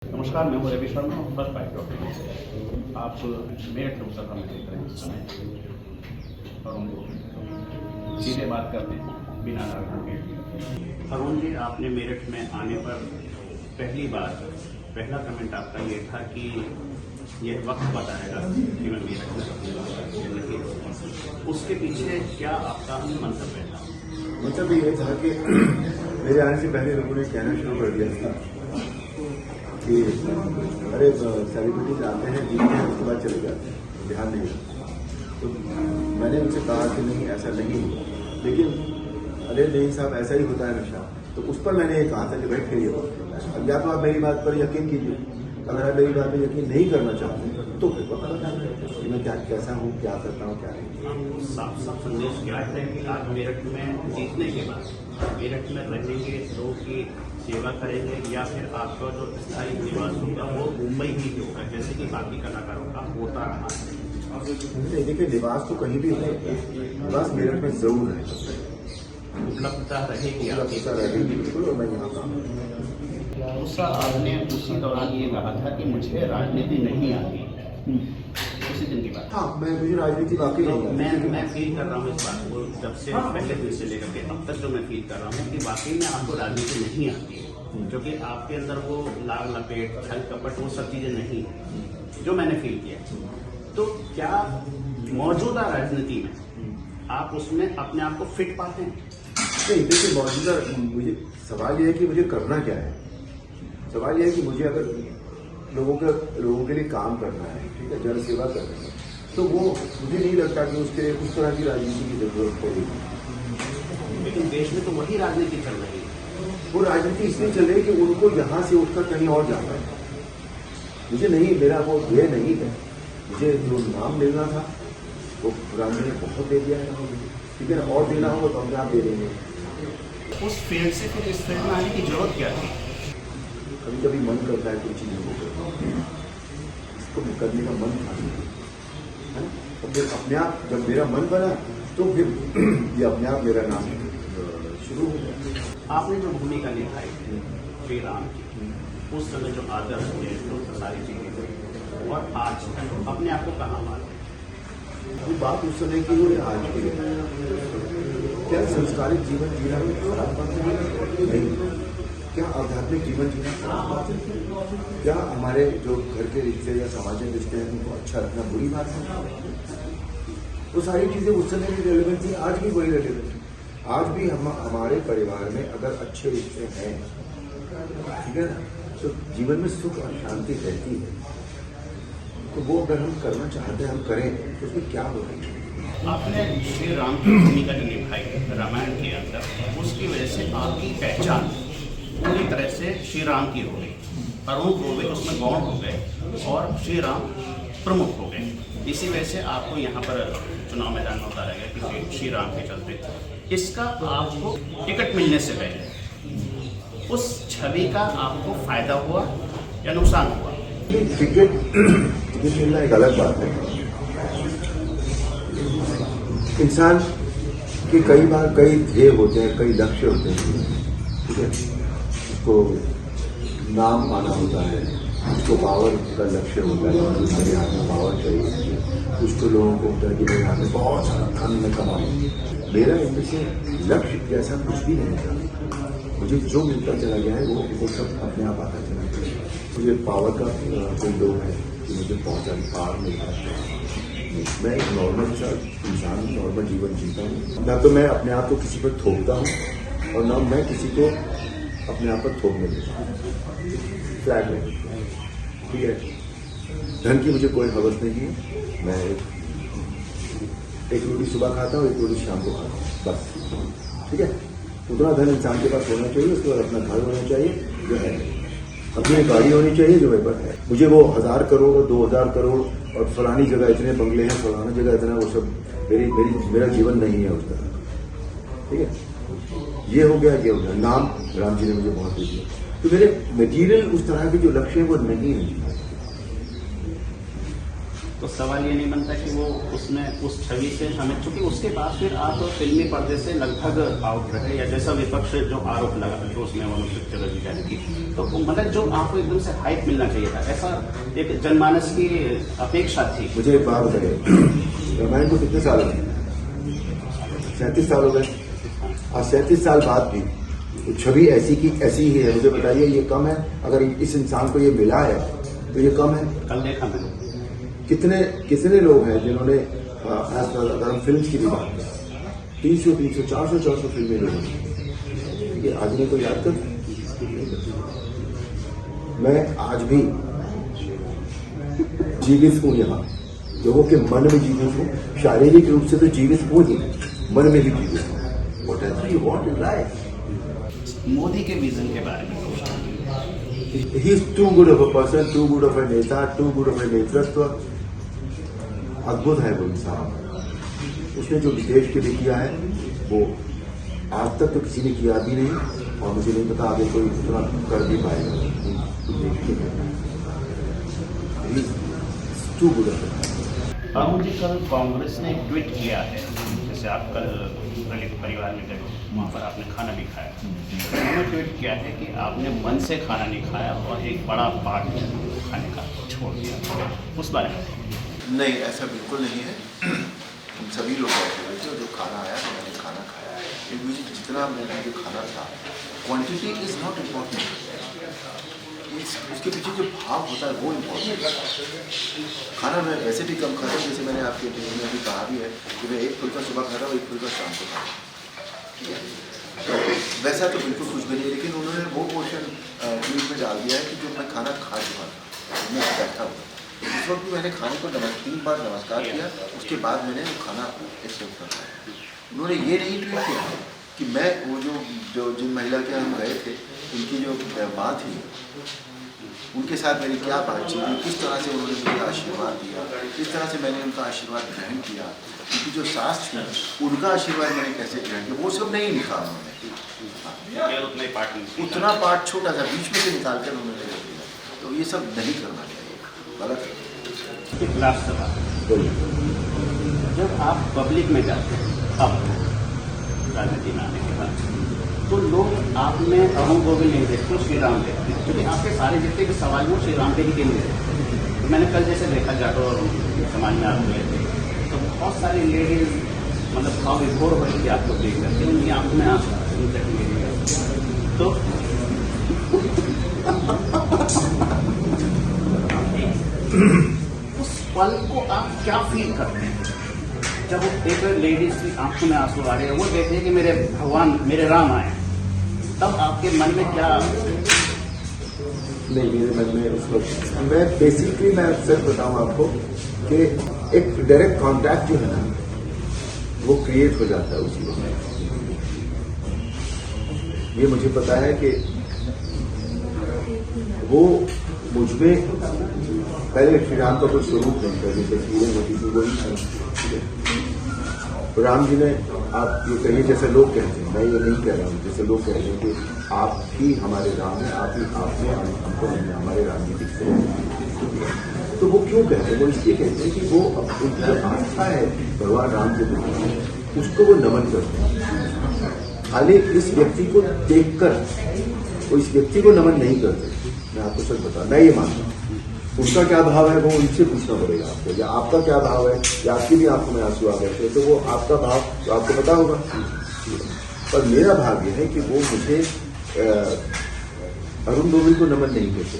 नमस्कार, मैं हूँ Ravi Sharma, first bite doctor से। आप मेरठ लोकसभा का देख रहे हैं इस समय। अरुण जी सीधे बात करते हैं बिना नाटकों के। अरुण जी, आपने मेरठ में आने पर पहली बार पहला कमेंट आपका ये था कि यह वक्त बताएगा कि मैं मेरठ में रहूँगा। उसके पीछे क्या आपका मंतव्य था? मतलब ये था कि मेरे आने से पहले लोगों ने कहना शुरू कर दिया था कि अरे सेलिब्रिटीज आते हैं, जीतते हैं, उसके बाद चले जाते हैं, ध्यान नहीं रखते। तो मैंने उनसे कहा कि नहीं, ऐसा नहीं हुआ। लेकिन अरे नहीं साहब, ऐसा ही होता है हमेशा। तो उस पर मैंने ये कहा था कि भाई फिर ये अब या तो आप मेरी बात पर यकीन कीजिए, अगर आप मेरी बात पर यकीन नहीं करना चाहते तो फिर पता लगा कि मैं क्या कैसा हूँ, क्या करता हूँ, क्या नहीं। साफ साफ संदेश क्या है कि आप मेरठ में जीतने के बाद मेरठ में रहेंगे, लोगों की सेवा करेंगे, या फिर आपका जो स्थायी निवास होगा वो मुंबई ही होगा, जैसे कि बाकी कलाकारों का होता रहा है? देखिए, निवास तो कहीं भी हो, निवास मेरठ में जरूर है, उपलब्धता रहेगी, उपलब्धता रहेगी बिल्कुल। और मैं यहाँ का उसका आपने उसी दौरान ये कहा था कि मुझे राजनीति नहीं आती, उसी दिन की बात। हाँ, मुझे राजनीति वाकई नहीं आती। मैं फील कर रहा हूँ इस बात को, जब से पहले दिन से लेकर के अब तक जो मैं फील कर रहा हूँ कि वाकई में आपको राजनीति नहीं आती है, क्योंकि आपके अंदर वो लाल लपेट, छल कपट, वो सब चीजें नहीं है जो मैंने फील किया। तो क्या मौजूदा राजनीति में आप उसमें अपने आप को फिट पाते हैं? नहीं, देखिए, मौजूदा मुझे सवाल यह है कि मुझे करना क्या है। सवाल यह है कि मुझे अगर लोगों के लिए काम करना है, ठीक है, जन सेवा करना है, तो वो मुझे नहीं लगता कि उसके लिए उस तरह की राजनीति की जरूरत पड़ेगी। लेकिन देश में तो वही राजनीति चल रही है। वो राजनीति इसलिए चल रही है कि उनको यहाँ से उठकर कहीं और जाना है। मुझे नहीं, मेरा वो ध्येय नहीं है। मुझे जो नाम मिलना था वो राम जी ने बहुत दे दिया है, ठीक है ना, और देना होगा तो हम आप दे देंगे। उस फील्ड से फिर इस फील्ड में आने की जरूरत क्या थी? कभी कभी मन करता है कोई चीज़ों को इसको करने का मन था, है ना। तो फिर अपने आप जब मेरा मन बना तो फिर ये अपने आप मेरा नाम शुरू हो गया। आपने जो भूमिका निभाई थी श्री राम की, उस समय जो आदर्श थे, जो सारी चीजें थी, और आज अपने आप को कहाँ मालूम? वो बात उस समय की हो या आज की? क्या संस्कारिक जीवन जीना खराब बात है? नहीं। क्या आध्यात्मिक जीवन जीना खराब बात है? क्या हमारे जो घर के रिश्ते या सामाजिक रिश्ते हैं उनको अच्छा रखना बुरी बात है? वो सारी चीजें उस समय भी रेलिवेंट थी, आज भी वही रेलिवेंट है। आज भी हमारे परिवार में अगर अच्छे रिश्ते हैं, ठीक है ना, तो जीवन में सुख और शांति रहती है। तो वो अगर हम करना चाहते हैं, हम करें, तो उसमें क्या हो रही है? आपने श्री राम की भूमिका जो निभाई रामायण के अंदर, उसकी वजह से आपकी पहचान पूरी तरह से श्री राम की हो गई। अरुण हो गए, उसमें गौण हो गए, और श्री राम प्रमुख हो गए। इसी वजह से आपको यहाँ पर चुनाव मैदान में उतारा गया कि श्री राम के चलते। इसका आपको टिकट मिलने से पहले उस छवि का आपको फायदा हुआ या नुकसान हुआ? टिकट मिलना एक अलग बात है। इंसान के कई बार कई ध्येय होते हैं, कई लक्ष्य होते हैं, ठीक है। उसको नाम पाना होता है, उसको पावर का लक्ष्य होता है कि मेरे हाथ में पावर चाहिए। उसको लोगों को होता है कि मेरे हाथ में बहुत सारा धन में कमाऊँ। मेरा इनमें से लक्ष्य जैसा कुछ भी नहीं था। मुझे जो मिलता चला गया है वो सब अपने आप आता चला गया। मुझे पावर का कोई लोग है कि मुझे बहुत सारी पावर मिलता है। मैं एक नॉर्मल सा इंसान, नॉर्मल जीवन जीता हूँ। ना तो मैं अपने आप को किसी पर थोपता हूँ और ना मैं किसी को अपने आप पर थोपने देता हूँ। फ्लैट में, ठीक है। धन की मुझे कोई हवस नहीं है। मैं एक रोटी सुबह खाता हूँ, एक रोटी शाम को खाता हूँ, बस, ठीक है। उतना धन इंसान के पास होना चाहिए, उसके बाद अपना घर होना चाहिए जो है, अपनी गाड़ी होनी चाहिए जो मेरे पास है। मुझे वो 1000 करोड़ और 2000 करोड़ और फलानी जगह इतने बंगले हैं, फलाना जगह इतना, वो सब मेरा जीवन नहीं है उस तरह, ठीक है। ये हो गया, ये हो गया। नाम राम जी ने मुझे बहुत दे दिया, तो मेरे मटीरियल उस तरह के जो लक्ष्य है वो नहीं है। तो सवाल ये नहीं बनता कि वो उसमें उस छवि से हमें, चूंकि उसके बाद फिर आप फिल्मी पर्दे से लगभग आउट रहे, या जैसा विपक्ष जो आरोप लगा कि उसमें मोनोसेक्सुअलिटी जाने की, तो मतलब जो आपको एकदम से हाइप मिलना चाहिए था, ऐसा एक जनमानस की अपेक्षा थी। मुझे एक बात बताइए, रामायण को कितने साल हो गए? 37 साल हो गए। और 37 साल बाद भी तो छवि ऐसी की ऐसी ही है। मुझे बताइए ये कम है? अगर इस इंसान को ये मिला है तो ये कम है? कल देखा मैंने कितने लोग हैं जिन्होंने अगर हम फिल्म की भी बात करें, 300 400 फिल्में लोग, ये आदमी को याद कर। मैं आज भी जीवित हूं, यहाँ लोगों के मन में जीवित हूं, शारीरिक रूप से तो जीवित हूं ही, मन में भी जीवित हूं। Whatever you want in life. Modi के विजन के बारे में He is too good of a person, too good of a नेता, too good of a नेतृत्व। अद्भुत है वो इंसान। उसने जो देश के लिए किया है वो आज तक तो किसी ने किया भी नहीं, और मुझे नहीं पता आगे कोई उतना कर भी पाएगा। He is too good of a person। Arun ji, कल कांग्रेस ने एक ट्वीट किया है, जैसे आप कल दलित परिवार में गए, वहाँ पर आपने खाना भी खाया, उन्होंने ट्वीट किया है कि आपने मन से खाना नहीं खाया और एक बड़ा पार्ट खाने का छोड़ दिया, उस बारे में? नहीं, ऐसा बिल्कुल नहीं है। हम सभी लोग बैठे हुए थे, जो खाना आया तो मैंने खाना खाया। मुझे जितना मैंने जो खाना था, क्वांटिटी इज़ नॉट इम्पॉर्टेंट, उसके पीछे जो भाव होता है वो इम्पोर्टेंट है। खाना मैं वैसे भी कम खाता हूँ, जैसे मैंने आपके इंटरव्यू में अभी कहा भी है कि मैं 1 फुल्का सुबह खाता हूँ, 1 फुल्का शाम को खाता हूँ। तो वैसा तो बिल्कुल कुछ भी नहीं है, लेकिन उन्होंने वो पोर्शन ट्वीट में डाल दिया है कि जो मैं खाना खा चुका था, मैं बैठा हुआ उस वक्त भी मैंने खाने को 3 बार नमस्कार किया, उसके बाद मैंने वो खाना एक्सेप्ट कर पाया। उन्होंने ये नहीं ट्वीट किया कि मैं वो जो जिन महिला के हम गए थे, उनकी जो माँ थी, उनके साथ मेरी क्या बातचीत हुई, किस तरह से उन्होंने मुझे आशीर्वाद दिया, किस तरह से मैंने उनका आशीर्वाद ग्रहण किया, उनकी जो सास थी उनका आशीर्वाद मैंने कैसे ग्रहण किया, वो सब नहीं लिखा उन्होंने। उतना पार्ट छोटा सा बीच में से निकाल कर उन्होंने रख दिया। तो ये सब नहीं करना चाहिए, गलत है। लास्ट सवाल, जब आप पब्लिक में जाते हैं, अब राजनीति में आने के बाद, तो लोग आप में अरुण गोविल नहीं देखते, श्री राम देखते हैं, क्योंकि आपके सारे जितने भी सवाल वो श्री राम पे ही केंद्रित है। तो मैंने कल जैसे देखा जाटो समाज में आप गए थे, तो बहुत सारी लेडीज मतलब भाव विभोर हो रही थी आपको देख करके, उनकी आंखों में आंसू तो उस पल को आप क्या फील करते हैं जब एक लेडीज की आंखों में आंसू आ रहे हैं, वो देख रहे हैं कि मेरे भगवान, मेरे राम आए, तब आपके मन में क्या? नहीं, मेरे मन में उस वक्त मैं बेसिकली मैं अक्सर बताऊं आपको कि एक डायरेक्ट कांटेक्ट जो है ना वो क्रिएट हो जाता है उसी वक्त। ये मुझे पता है कि वो मुझमें पहले श्री राम का कोई स्वरूप नहीं था, जैसे हीरे मोती थी वही तो राम जी ने, आप ये कहिए जैसे लोग कहते हैं, मैं ये नहीं कह रहा हूँ, जैसे लोग कहते हैं कि आप ही हमारे राम हैं, आप ही आपने हमको हमारे राजनीतिक से, तो वो क्यों कहते हैं? वो इसलिए कहते हैं कि वो उनकी जो आस्था है भगवान राम के प्रति, उसको वो नमन करते हैं। खाली इस व्यक्ति को देखकर वो इस व्यक्ति को नमन नहीं करते। मैं आपको सच बता, मैं ये मानता हूँ, उनका क्या भाव है वो उनसे पूछना पड़ेगा आपको, या आपका क्या भाव है, या आपकी भी आंखों में आंसू आ गए थे तो वो आपका भाव तो आपको पता होगा। पर मेरा भाव ये है कि वो मुझे अरुण गोविल को नमन नहीं करते,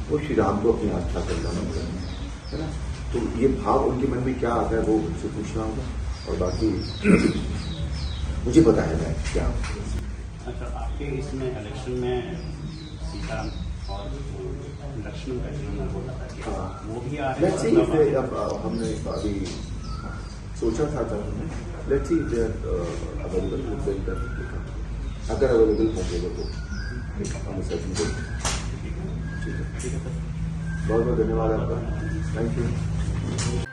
वो श्री राम को अपनी आस्था कर नमन करते हैं, है ना। तो ये भाव उनके मन में क्या आता है वो उनसे पूछना होगा, और बाकी मुझे पता है मैं क्या। अच्छा, आपके इसमें इलेक्शन में सीता और लक्ष्मण का जीवन बोला था कि वो भी आ रहे हैं। अब हमने अभी सोचा था लेट्स सी अवेलेबल, अगर अवेलेबल होंगे तो हम सेशन को। ठीक है, बहुत बहुत धन्यवाद आपका, थैंक यू।